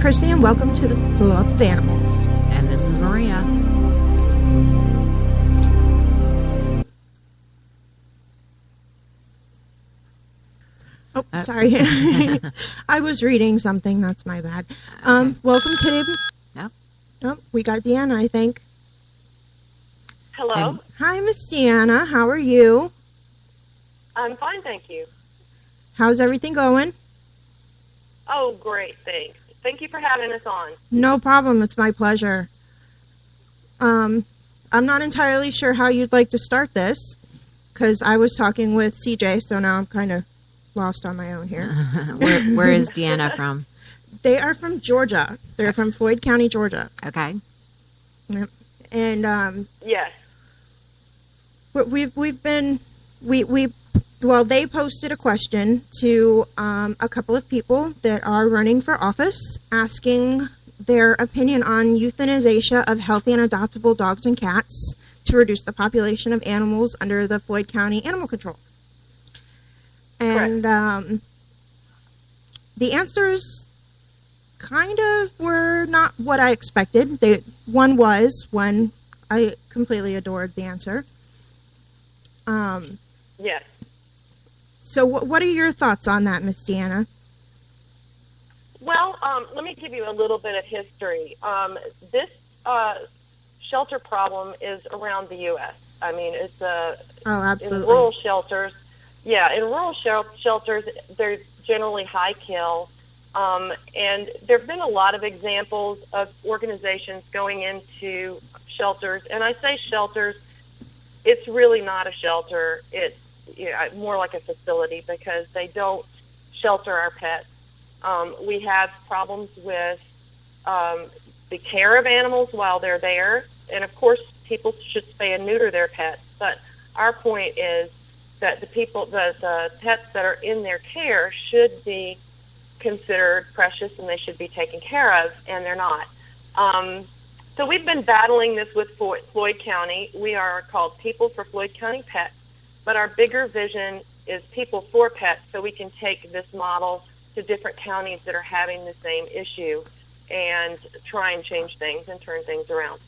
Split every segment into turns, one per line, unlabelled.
Christy, and welcome to the Club of Animals.
And this is Maria.
Oh, sorry. I was reading something. That's my bad. Welcome to...
Yep.
Oh, we got Deanna, I think.
Hello.
Hi, Miss Deanna. How are you?
I'm fine, thank you.
How's everything going?
Oh, great, thanks. Thank you for having us on.
No problem. It's my pleasure. I'm not entirely sure how you'd like to start this, because I was talking with CJ, so now I'm kind of lost on my own here.
Where is Deanna from?
They are from Georgia. They're from Floyd County, Georgia.
Okay.
Yep. And
Yes.
They posted a question to a couple of people that are running for office, asking their opinion on euthanization of healthy and adoptable dogs and cats to reduce the population of animals under the Floyd County Animal Control. And the answers kind of were not what I expected. One I completely adored the answer.
Yes.
So what are your thoughts on that, Miss Deanna?
Well, let me give you a little bit of history. This shelter problem is around the U.S. I mean, it's
absolutely.
In rural shelters. Yeah, in rural shelters, they're generally high kill. And there have been a lot of examples of organizations going into shelters. And I say shelters, it's really not a shelter. It's more like a facility because they don't shelter our pets. We have problems with the care of animals while they're there. And, of course, people should spay and neuter their pets. But our point is that the pets that are in their care should be considered precious and they should be taken care of, and they're not. So we've been battling this with Floyd County. We are called People for Floyd County Pets, but our bigger vision is People for Pets, so we can take this model to different counties that are having the same issue and try and change things and turn things around.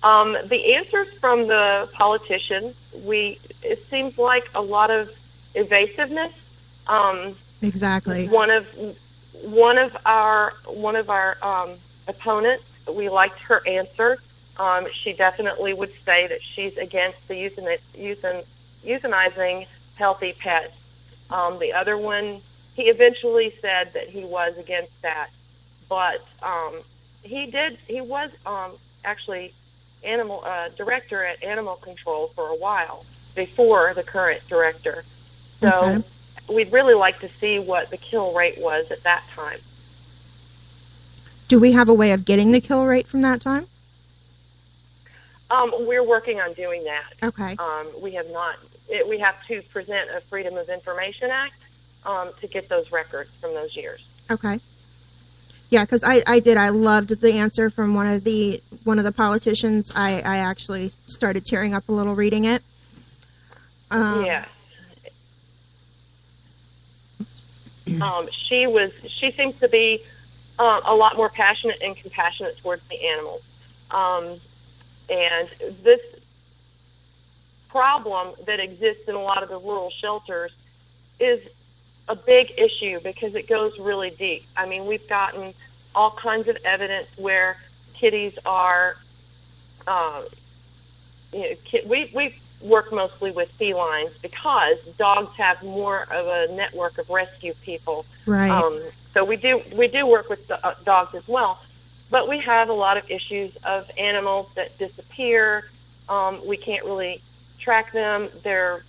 The answers from the politicians, it seems like a lot of evasiveness.
Exactly.
One of our opponents, we liked her answer. She definitely would say that she's against the euthanizing healthy pets. The other one, he eventually said that he was against that, but he was actually animal director at Animal Control for a while before the current director. So.
Okay.
We'd really like to see what the kill rate was at that time.
Do we have a way of getting the kill rate from that time?
We're working on doing that.
Okay.
We have not. We have to present a Freedom of Information Act to get those records from those years.
Okay. Yeah, because I loved the answer from one of the politicians. I actually started tearing up a little reading it.
Yeah. She seems to be a lot more passionate and compassionate towards the animals. And this problem that exists in a lot of the rural shelters is a big issue because it goes really deep. I mean, we've gotten all kinds of evidence where kitties are, we work mostly with felines because dogs have more of a network of rescue people.
Right.
So we do work with dogs as well, but we have a lot of issues of animals that disappear. We can't really track them. There are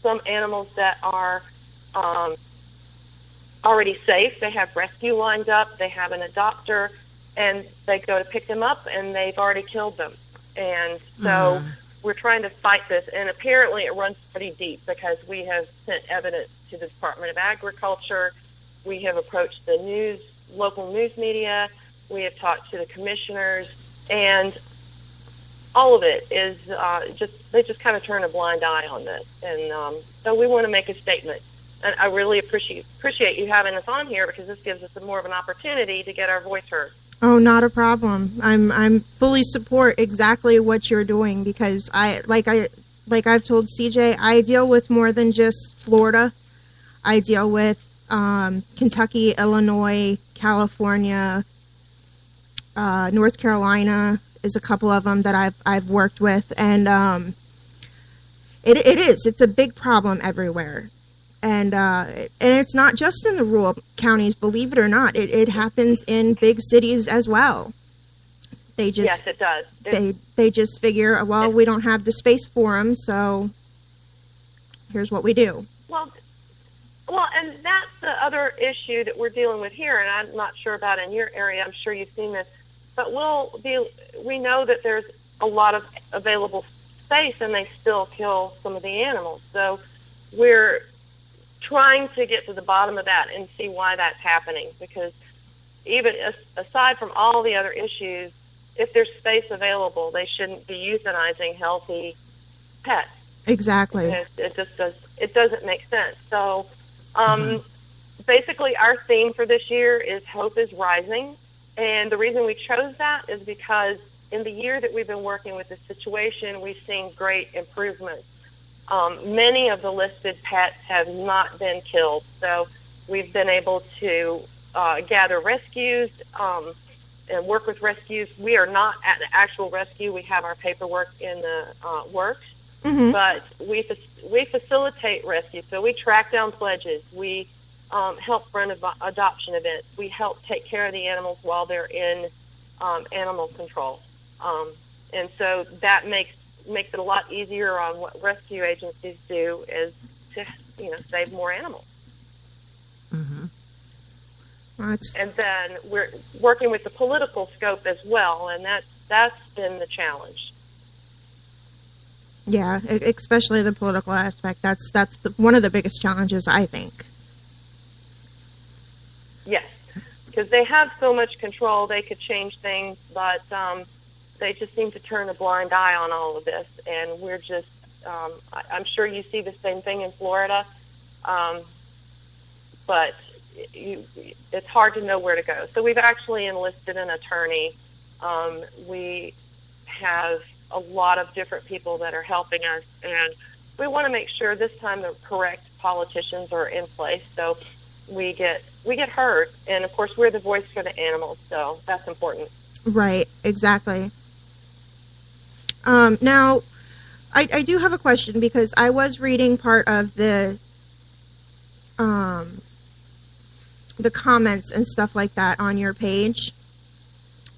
some animals that are already safe. They have rescue lined up. They have an adopter, and they go to pick them up, and they've already killed them. And so we're trying to fight this, and apparently it runs pretty deep because we have sent evidence to the Department of Agriculture. We have approached the local news media. We have talked to the commissioners, and all of it is they just kind of turn a blind eye on this. And so we want to make a statement And I really appreciate you having us on here, because this gives us more of an opportunity to get our voice heard.
Oh, not a problem. I'm fully support exactly what you're doing, because I've told CJ, I deal with more than just Florida. I deal with Kentucky, Illinois, California, North Carolina is a couple of them that I've worked with, and it's a big problem everywhere. And it's not just in the rural counties, believe it or not. It happens in big cities as well.
Yes, it does.
They just figure, well, we don't have the space for them, so here's what we do.
Well, and that's the other issue that we're dealing with here, and I'm not sure about in your area. I'm sure you've seen this, but we know that there's a lot of available space, and they still kill some of the animals. So we're trying to get to the bottom of that and see why that's happening, because even aside from all the other issues, if there's space available, they shouldn't be euthanizing healthy pets.
Exactly.
It doesn't make sense. So basically our theme for this year is Hope is Rising, and the reason we chose that is because in the year that we've been working with this situation, we've seen great improvements. Many of the listed pets have not been killed, so we've been able to gather rescues and work with rescues. We are not at the actual rescue. We have our paperwork in the works, but we facilitate rescue. So we track down pledges. We help run adoption events. We help take care of the animals while they're in animal control. And so that makes it a lot easier on what rescue agencies do, is to save more animals. And then we're working with the political scope as well, and that's been the challenge.
Yeah, especially the political aspect. That's one of the biggest challenges, I think. Yes,
because they have so much control, they could change things, but they just seem to turn a blind eye on all of this, and we're just, I'm sure you see the same thing in Florida, but it's hard to know where to go. So we've actually enlisted an attorney. We have a lot of different people that are helping us, and we want to make sure this time the correct politicians are in place, so we get heard. And of course, we're the voice for the animals, so that's important.
Right, exactly. Now, I do have a question, because I was reading part of the comments and stuff like that on your page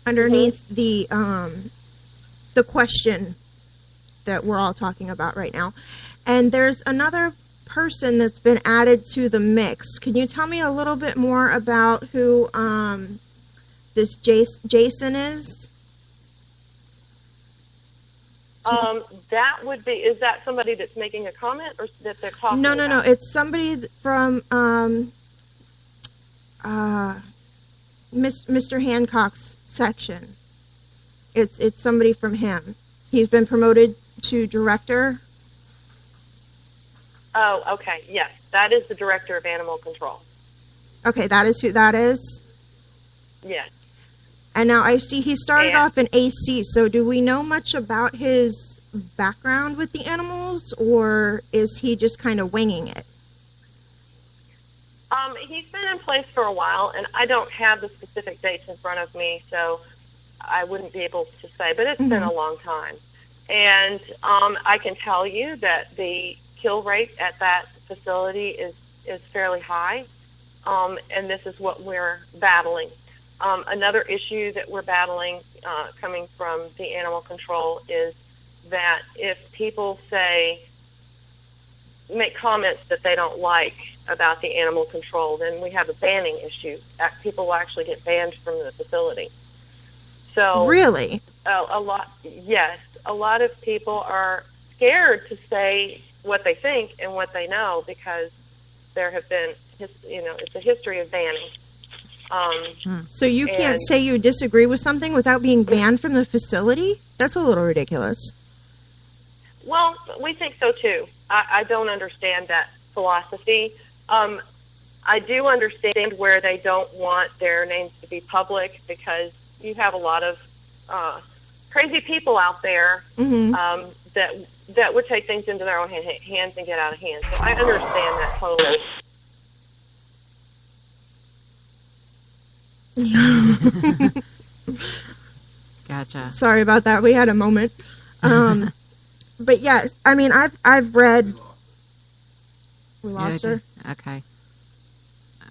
underneath the question that we're all talking about right now. And there's another person that's been added to the mix. Can you tell me a little bit more about who this Jason is?
Is that somebody that's making a comment, or that they're talking
No.
about?
It's somebody from Mr. Hancock's section. It's somebody from him. He's been promoted to director.
Oh, okay. Yes, that is the director of animal control.
Okay, that is who that is?
Yes.
And now I see he started off in AC, so do we know much about his background with the animals, or is he just kind of winging it?
He's been in place for a while, and I don't have the specific dates in front of me, so I wouldn't be able to say, but it's been a long time. And I can tell you that the kill rate at that facility is fairly high, and this is what we're battling. Another issue that we're battling coming from the animal control is that if people make comments that they don't like about the animal control, then we have a banning issue. People will actually get banned from the facility. So
really,
a lot of people are scared to say what they think and what they know, because there have been, it's a history of banning.
So you can't say you disagree with something without being banned from the facility? That's a little ridiculous.
Well, we think so too. I don't understand that philosophy. I do understand where they don't want their names to be public because you have a lot of crazy people out there that would take things into their own hands and get out of hand. So I understand that totally.
Gotcha.
Sorry about that. We had a moment. But yes, I mean, I've read. We lost her.
Okay.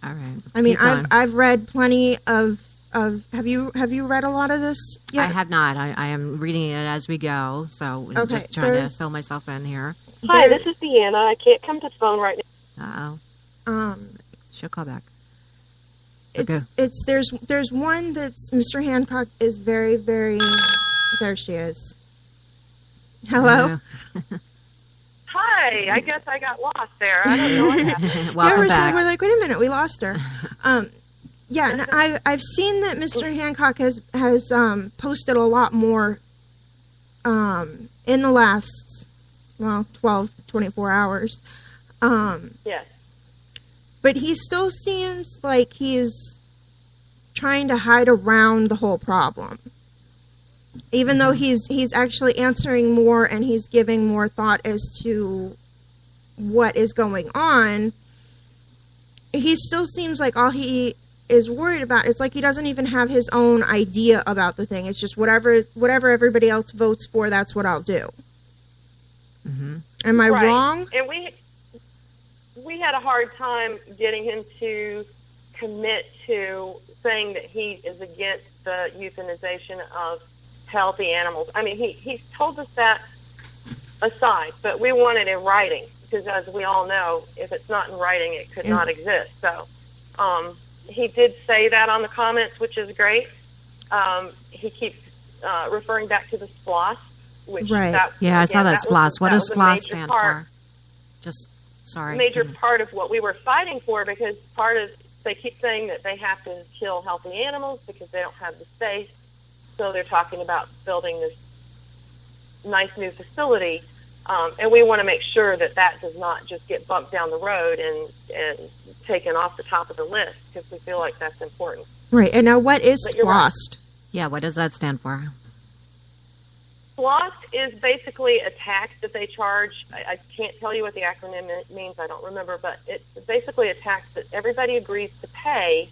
All right.
I mean,
Keep going.
I've read plenty of. Have you read a lot of this yet?
I have not. I am reading it as we go, so I'm
Okay,
just trying to
there's-
fill myself in here.
Hi, this is Deanna. I can't come to the phone right now.
Uh-oh. She'll call back. Okay.
There's one that's Mr. Hancock is very, very. There she is. Hello.
Hi, I guess I got lost there. I don't know what happened.
Welcome
Yeah,
back.
we're like, wait a minute, we lost her. Yeah, and I've seen that Mr. Hancock has posted a lot more in the last 12, 24 hours.
Yes.
But he still seems like he's trying to hide around the whole problem. Even though he's actually answering more and he's giving more thought as to what is going on, he still seems like all he is worried about, it's like he doesn't even have his own idea about the thing. It's just whatever everybody else votes for, that's what I'll do.
Mm-hmm.
Am I
Right.
wrong?
And we had a hard time getting him to commit to saying that he is against the euthanization of healthy animals. I mean, he's told us that aside, but we want it in writing because, as we all know, if it's not in writing, it could not exist. So he did say that on the comments, which is great. He keeps referring back to the SPLOST, which
Right.
Yeah, I saw that SPLOST. What does
that was a
SPLOST
major
stand
part.
for? Just, sorry.
Major part of what we were fighting for, because part of they keep saying that they have to kill healthy animals because they don't have the space. So they're talking about building this nice new facility, and we want to make sure that that does not just get bumped down the road and taken off the top of the list, because we feel like that's important.
Right. And now what is
But you're right.
SPLOST?
Yeah, what does that stand for?
SPLOST is basically a tax that they charge. I can't tell you what the acronym means. I don't remember, but it's basically a tax that everybody agrees to pay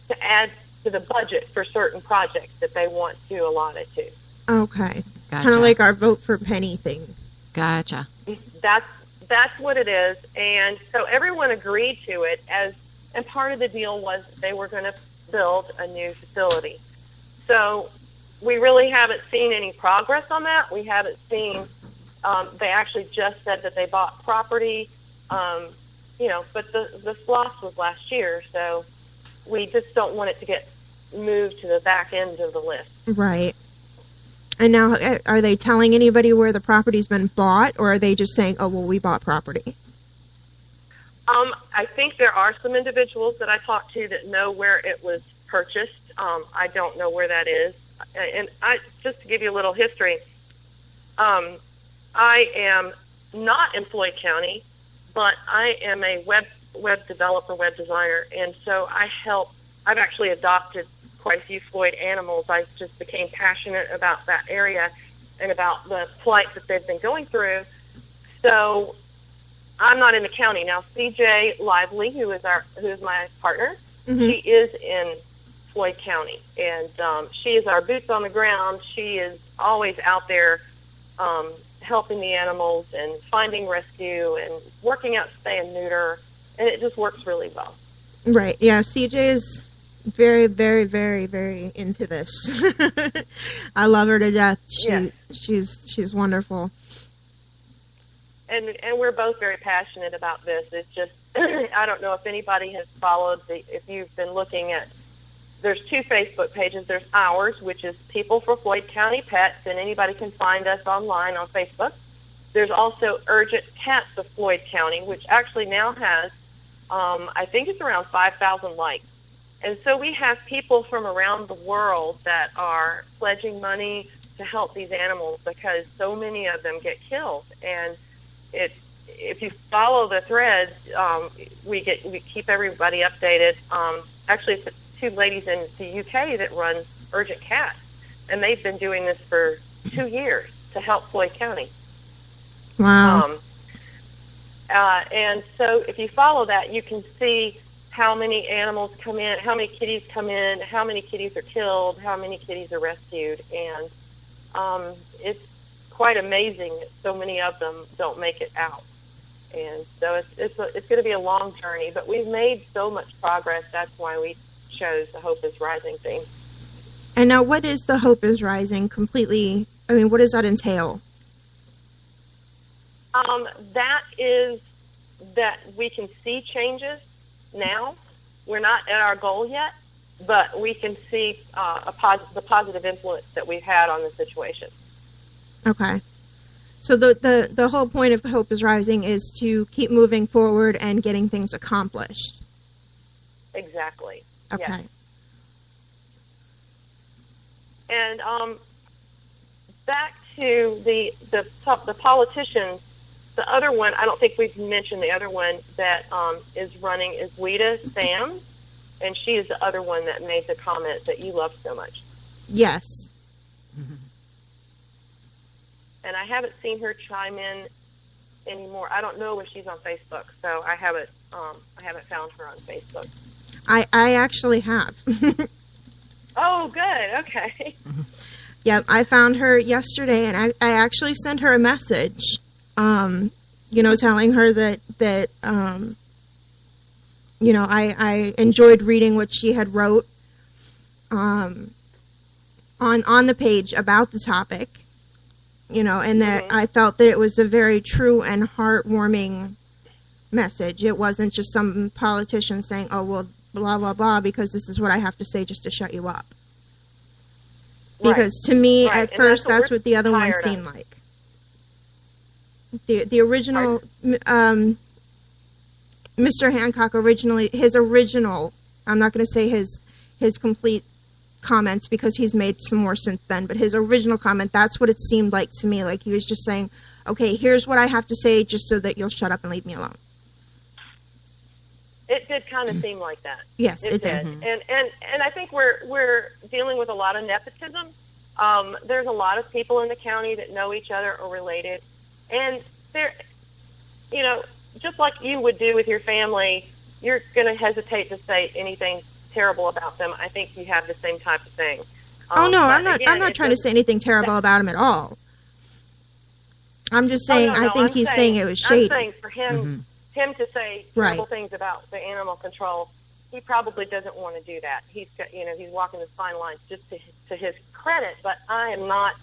to add to the budget for certain projects that they want to allot it to.
Okay.
Gotcha.
Kind of like our vote for penny thing.
Gotcha.
That's what it is, and so everyone agreed to it and part of the deal was they were going to build a new facility. So we really haven't seen any progress on that. We haven't seen. They actually just said that they bought property, but the SPLOST was last year, so we just don't want it to get moved to the back end of the list.
Right. And now, are they telling anybody where the property's been bought, or are they just saying, oh, well, we bought property?
I think there are some individuals that I talked to that know where it was purchased. I don't know where that is. And just to give you a little history, I am not in Floyd County, but I am a web developer, web designer, and so I've actually adopted quite a few Floyd animals. I just became passionate about that area and about the plight that they've been going through. So I'm not in the county now. CJ Lively, who is my partner, she is in Floyd County, and she is our boots on the ground. She is always out there helping the animals and finding rescue and working out spay and neuter, and it just works really well.
Right. Yeah, CJ is very, very, very, very into this. I love her to death. She's wonderful.
And we're both very passionate about this. It's just, I don't know if anybody has followed, if you've been looking at, there's two Facebook pages. There's ours, which is People for Floyd County Pets, and anybody can find us online on Facebook. There's also Urgent Cats of Floyd County, which actually now has, I think it's around 5,000 likes. And so we have people from around the world that are pledging money to help these animals because so many of them get killed. And if you follow the threads, we keep everybody updated. Actually, it's two ladies in the UK that run Urgent Cats, and they've been doing this for 2 years to help Floyd County.
Wow.
And so if you follow that, you can see how many animals come in, how many kitties come in, how many kitties are killed, how many kitties are rescued, and it's quite amazing that so many of them don't make it out. And so it's going to be a long journey, but we've made so much progress. That's why we chose the Hope is Rising theme.
And now, what is the Hope is Rising completely? I mean, what does that entail?
That is that we can see changes now. We're not at our goal yet, but we can see the positive influence that we've had on the situation.
Okay. So the whole point of Hope is Rising is to keep moving forward and getting things accomplished.
Exactly.
Okay.
Yes. And back to the politicians, the other one, I don't think we've mentioned the other one that is running is Lita Sam, and she is the other one that made the comment that you love so much.
Yes.
Mm-hmm.
And I haven't seen her chime in anymore. I don't know if she's on Facebook, so I haven't found her on Facebook.
I actually have.
Oh, good. Okay.
Yep, I found her yesterday, and I actually sent her a message, telling her that I enjoyed reading what she had wrote on the page about the topic, and that I felt that it was a very true and heartwarming message. It wasn't just some politician saying, oh, well, blah, blah, blah, because this is what I have to say just to shut you up. Because to me, at first, that's what the other one seemed like. The original, Mr. Hancock his original, I'm not going to say his complete comments because he's made some more since then, but his original comment, that's what it seemed like to me. Like he was just saying, okay, here's what I have to say just so that you'll shut up and leave me alone.
It did kind of seem like that.
Yes, it did.
Mm-hmm. And I think we're dealing with a lot of nepotism. There's a lot of people in the county that know each other or related, and they're, just like you would do with your family, you're going to hesitate to say anything terrible about them. I think you have the same type of thing.
I'm not trying to say anything terrible about him at all. I'm just saying I think he's saying it was shady.
I'm saying for him. Him to say terrible things about the animal control, he probably doesn't want to do that. He's walking this fine line just to his credit, but I am not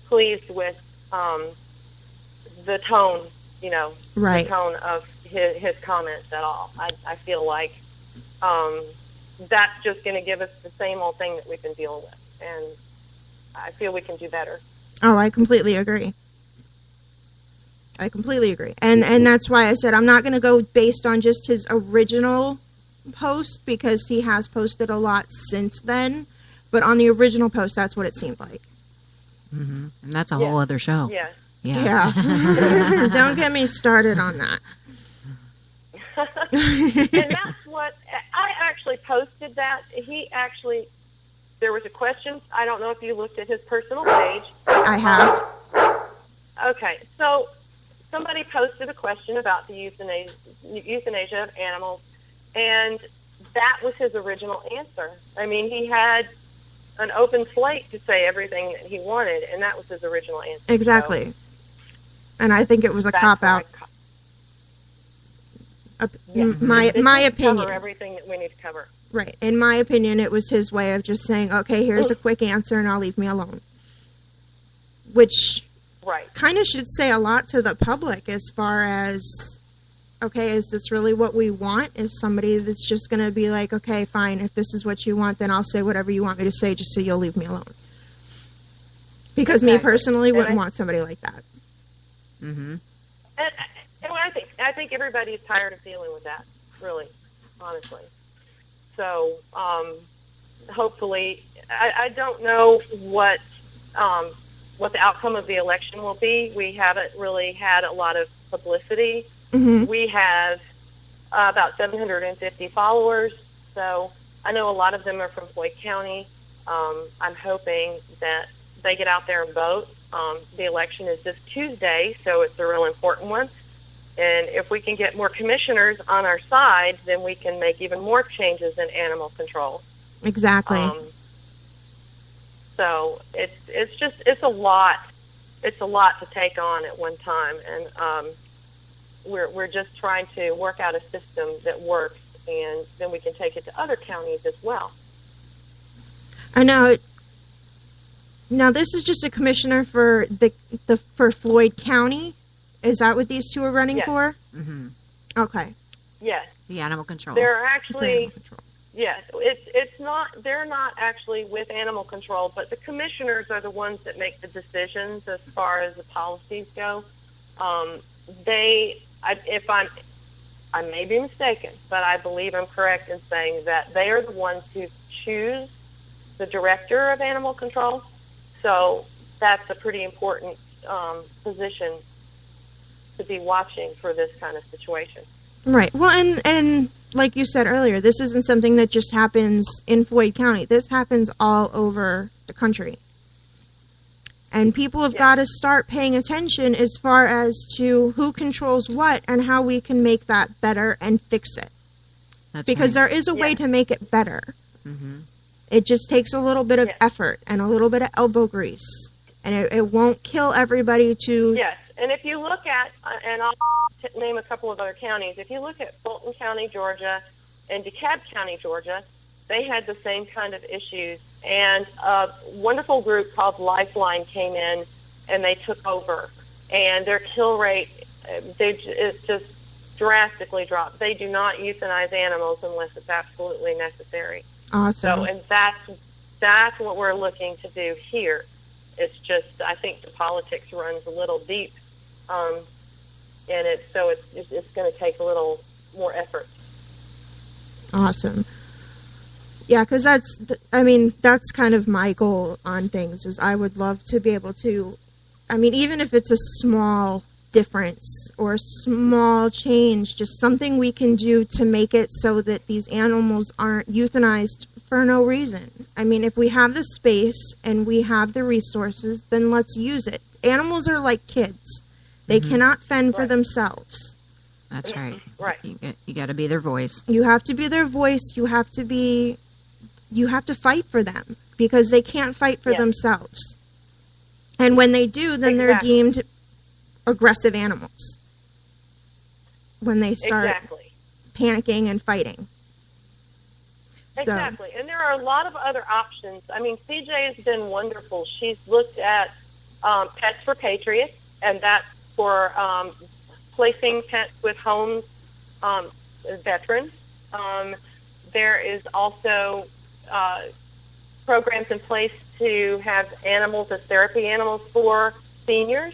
pleased with the tone, the tone of his comments at all. I feel like that's just going to give us the same old thing that we've been dealing with, and I feel we can do better.
Oh, I completely agree. And that's why I said I'm not going to go based on just his original post because he has posted a lot since then. But on the original post, that's what it seemed like.
Mm-hmm. And that's a whole other show.
Yes.
Yeah. Don't get me started on that.
And that's what I actually posted that. There was a question. I don't know if you looked at his personal page.
I have.
Okay. So somebody posted a question about the euthanasia of animals, and that was his original answer. I mean, he had an open slate to say everything that he wanted, and that was his original answer.
Exactly. So, and I think it was a cop-out. My opinion.
Cover everything that we need to cover.
Right. In my opinion, it was his way of just saying, okay, here's a quick answer, and I'll leave me alone. Which kind of should say a lot to the public as far as, okay, is this really what we want? Is somebody that's just going to be like, okay, fine, if this is what you want, then I'll say whatever you want me to say just so you'll leave me alone. Because me personally wouldn't want somebody like that.
Mm-hmm. And I think everybody is tired of dealing with that, really, honestly. So hopefully, I don't know what the outcome of the election will be. We haven't really had a lot of publicity.
Mm-hmm.
We have about 750 followers, so I know a lot of them are from Floyd County. I'm hoping that they get out there and vote. The election is this Tuesday, so it's a real important one. And if we can get more commissioners on our side, then we can make even more changes in animal control.
Exactly.
So it's a lot. It's a lot to take on at one time, and we're just trying to work out a system that works, and then we can take it to other counties as well.
I know. Now this is just a commissioner for for Floyd County. Is that what these two are running for?
Mm-hmm.
Okay.
Yes.
The animal control.
They're actually,
control.
yes, it's not, they're not actually with animal control, but the commissioners are the ones that make the decisions as far as the policies go. I may be mistaken, but I believe I'm correct in saying that they are the ones who choose the director of animal control. So that's a pretty important position to be watching for this kind of situation.
Right. Well, and like you said earlier, this isn't something that just happens in Floyd County. This happens all over the country. And people have got to start paying attention as far as to who controls what and how we can make that better and fix it.
That's
because
right.
there is a way to make it better.
Mm-hmm.
It just takes a little bit of effort and a little bit of elbow grease. And it won't kill everybody to...
Yes. And if you look at, and I'll name a couple of other counties, if you look at Fulton County, Georgia, and DeKalb County, Georgia, they had the same kind of issues. And a wonderful group called Lifeline came in, and they took over. And their kill rate, it's just drastically dropped. They do not euthanize animals unless it's absolutely necessary.
Awesome.
So, and that's what we're looking to do here. It's just, I think the politics runs a little deep. And it's going to take a little more effort.
Awesome. Yeah, because that's kind of my goal on things is I would love to be able to, even if it's a small difference or a small change, just something we can do to make it so that these animals aren't euthanized for no reason. If we have the space and we have the resources, then let's use it. Animals are like kids. They cannot fend for themselves.
That's right.
Right.
You got to be their voice.
You have to be their voice. You have to fight for them because they can't fight for themselves. And when they do, then they're deemed aggressive animals. When they start panicking and fighting.
Exactly. And there are a lot of other options. CJ has been wonderful. She's looked at Pets for Patriots, and that's for placing pets with homes, veterans. There is also programs in place to have animals as therapy animals for seniors.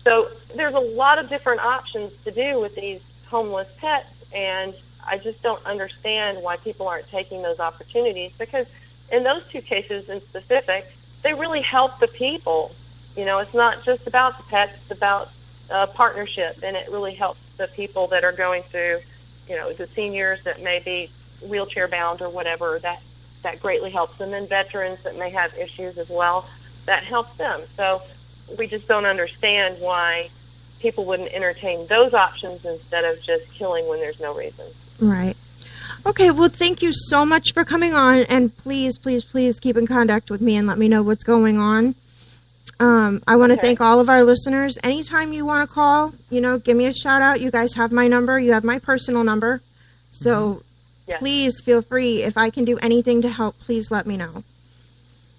So there's a lot of different options to do with these homeless pets, and I just don't understand why people aren't taking those opportunities, because in those two cases in specific, they really help the people. It's not just about the pets, it's about partnership, and it really helps the people that are going through, the seniors that may be wheelchair bound or whatever, that greatly helps them, and veterans that may have issues as well, that helps them. So we just don't understand why people wouldn't entertain those options instead of just killing when there's no reason.
Right. Okay, well, thank you so much for coming on, and please, please, please keep in contact with me and let me know what's going on. I want to thank all of our listeners. Anytime you want to call, give me a shout out. You guys have my number. You have my personal number. So please feel free. If I can do anything to help, please let me know.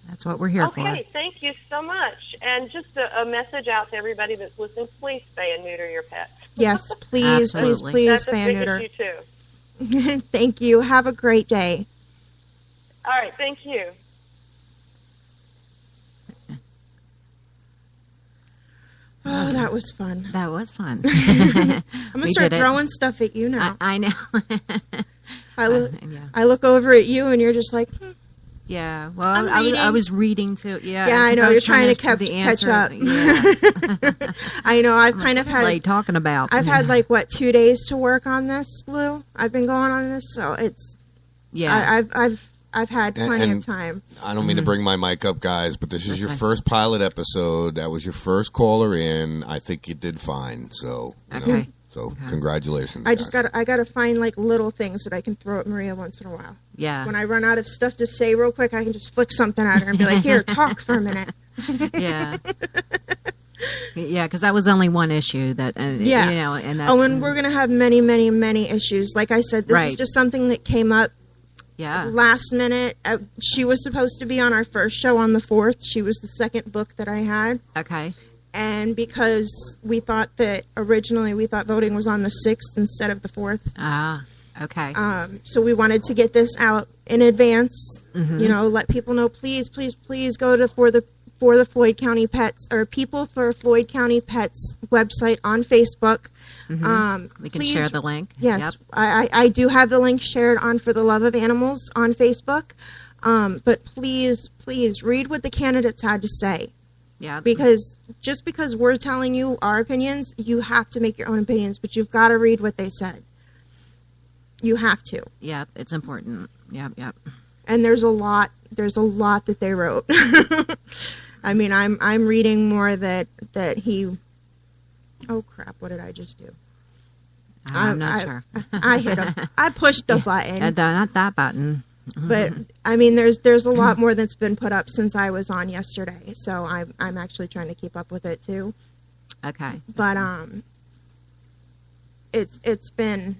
That's what we're here for.
Okay, thank you so much. And just a message out to everybody that's listening, please spay and neuter your pets.
Yes, please, please, please spay and neuter.
That's you too.
Thank you. Have a great day.
All right, thank you.
Oh, that was fun.
That was fun.
I'm going to start throwing stuff at you now.
I know.
I look over at you and you're just like,
Yeah, well,
I'm
I was reading too. Yeah,
Yeah, I
'cause
know.
was
You're trying to
the
catch
answers.
up.
Yes.
I know. I've kind of had.
What are you talking about?
I've had 2 days to work on this, Lou. I've been going on this, so it's.
Yeah.
I've had plenty
And
of time.
I don't mean to bring my mic up, guys, but this is
That's
your
fine.
first pilot episode. That was your first caller in. I think you did fine. So,
Okay.
Congratulations.
I just
guys.
gotta find little things that I can throw at Maria once in a while.
Yeah.
When I run out of stuff to say real quick, I can just flick something at her and be like, "Here, talk for a minute."
Yeah. Yeah, because that was only one issue that, and
Yeah.
and that's.
Oh, and we're gonna have many, many, many issues. Like I said, this is
Right.
just something that came up
Yeah.
last minute. She was supposed to be on our first show on the 4th. She was the second book that I had.
Okay.
And because originally we thought voting was on the 6th instead of the 4th.
Ah. Okay.
So we wanted to get this out in advance, let people know, please, please, please go to for the Floyd County Pets or People for Floyd County Pets website on Facebook.
We can
please,
share the link.
Yes,
Yep.
I do have the link shared on For the Love of Animals on Facebook. But please, please read what the candidates had to say.
Yeah.
Because just because we're telling you our opinions, you have to make your own opinions, but you've got to read what they said. You have to.
Yep. It's important. Yep. Yep.
And there's a lot that they wrote. I mean, I'm reading more that he. Oh crap! What did I just do?
I'm not sure.
I hit him. I pushed the button.
Not that button.
But I mean, there's a lot more that's been put up since I was on yesterday, so I'm actually trying to keep up with it too.
Okay.
But it's been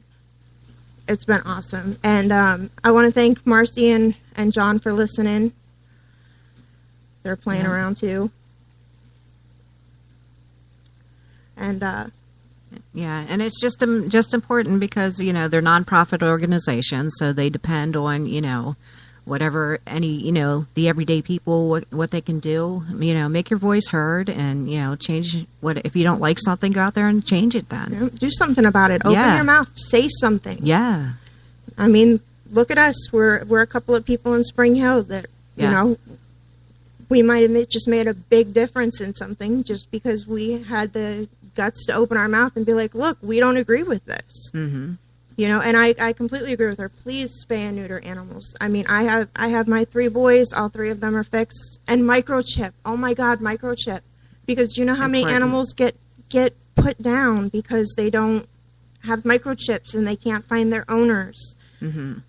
awesome, and I want to thank Marcy and John for listening. They're playing around too, and
Yeah, and it's just important because they're nonprofit organizations, so they depend on whatever the everyday people what they can do. Make your voice heard and change if you don't like something, go out there and change it. Then
do something about it. Open your mouth, say something.
Yeah,
I mean, look at us. We're a couple of people in Spring Hill that we might have just made a big difference in something just because we had the guts to open our mouth and be like, look, we don't agree with this.
Mm-hmm.
And I completely agree with her. Please spay and neuter animals. I mean, I have my 3 boys. All 3 of them are fixed. And microchip. Oh my God, microchip. Because do you know how many animals get put down because they don't have microchips and they can't find their owners?
Mm-hmm.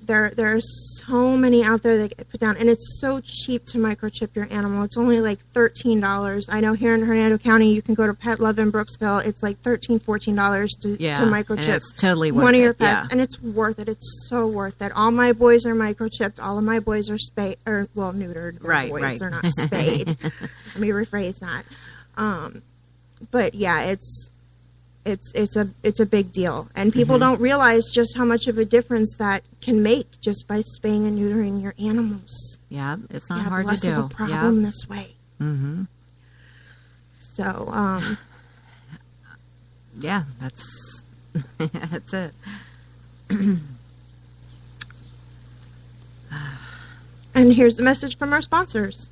There are so many out there that get put down, and it's so cheap to microchip your animal. It's only like $13. I know here in Hernando County, you can go to Pet Love in Brooksville. It's like $13, $14 to microchip
and it's totally worth
one of your
it,
pets, and it's worth it. It's so worth it. All my boys are microchipped. All of my boys are spayed, neutered.
Right,
boys.
right.
They're not spayed. Let me rephrase that. But yeah, it's a big deal, and people don't realize just how much of a difference that can make just by spaying and neutering your animals.
Yeah, it's not
You have
hard
less
to do.
of a problem this way.
Mm-hmm.
So,
yeah, that's that's it.
and here's the message from our sponsors.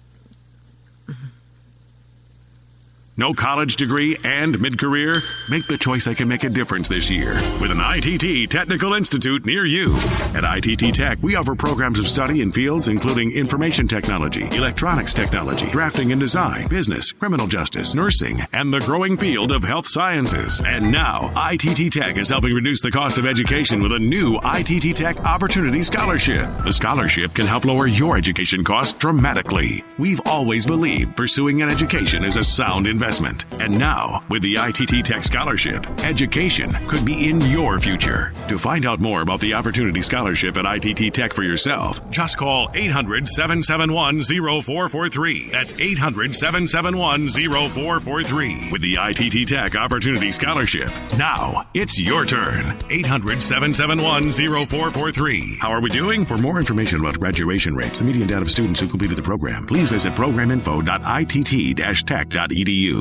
No college degree and mid-career? Make the choice that can make a difference this year with an ITT Technical Institute near you. At ITT Tech, we offer programs of study in fields including information technology, electronics technology, drafting and design, business, criminal justice, nursing, and the growing field of health sciences. And now, ITT Tech is helping reduce the cost of education with a new ITT Tech Opportunity Scholarship. The scholarship can help lower your education costs dramatically. We've always believed pursuing an education is a sound investment. And now, with the ITT Tech Scholarship, education could be in your future. To find out more about the Opportunity Scholarship at ITT Tech for yourself, just call 800-771-0443. That's 800-771-0443. With the ITT Tech Opportunity Scholarship. Now, it's your turn. 800-771-0443. How are we doing? For more information about graduation rates, the median data of students who completed the program, please visit programinfo.itt-tech.edu.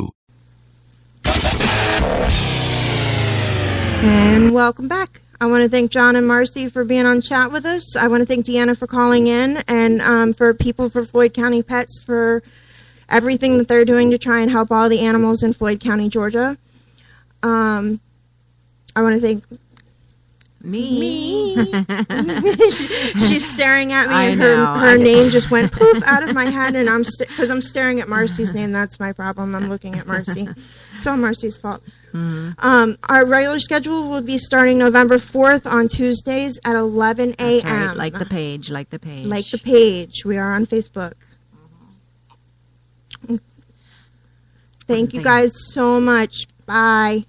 And welcome back. I want to thank John and Marcy for being on chat with us. I want to thank Deanna for calling in, and for People for Floyd County Pets for everything that they're doing to try and help all the animals in Floyd County, Georgia. I want to thank me. She's staring at me, and her name just went poof out of my head, and because I'm staring at Marcy's name. That's my problem. I'm looking at Marcy. It's all Marcy's fault. Our regular schedule will be starting November 4th on Tuesdays at 11 a.m.
That's right. Like the page.
Like the page. We are on Facebook. Thank you guys so much. Bye.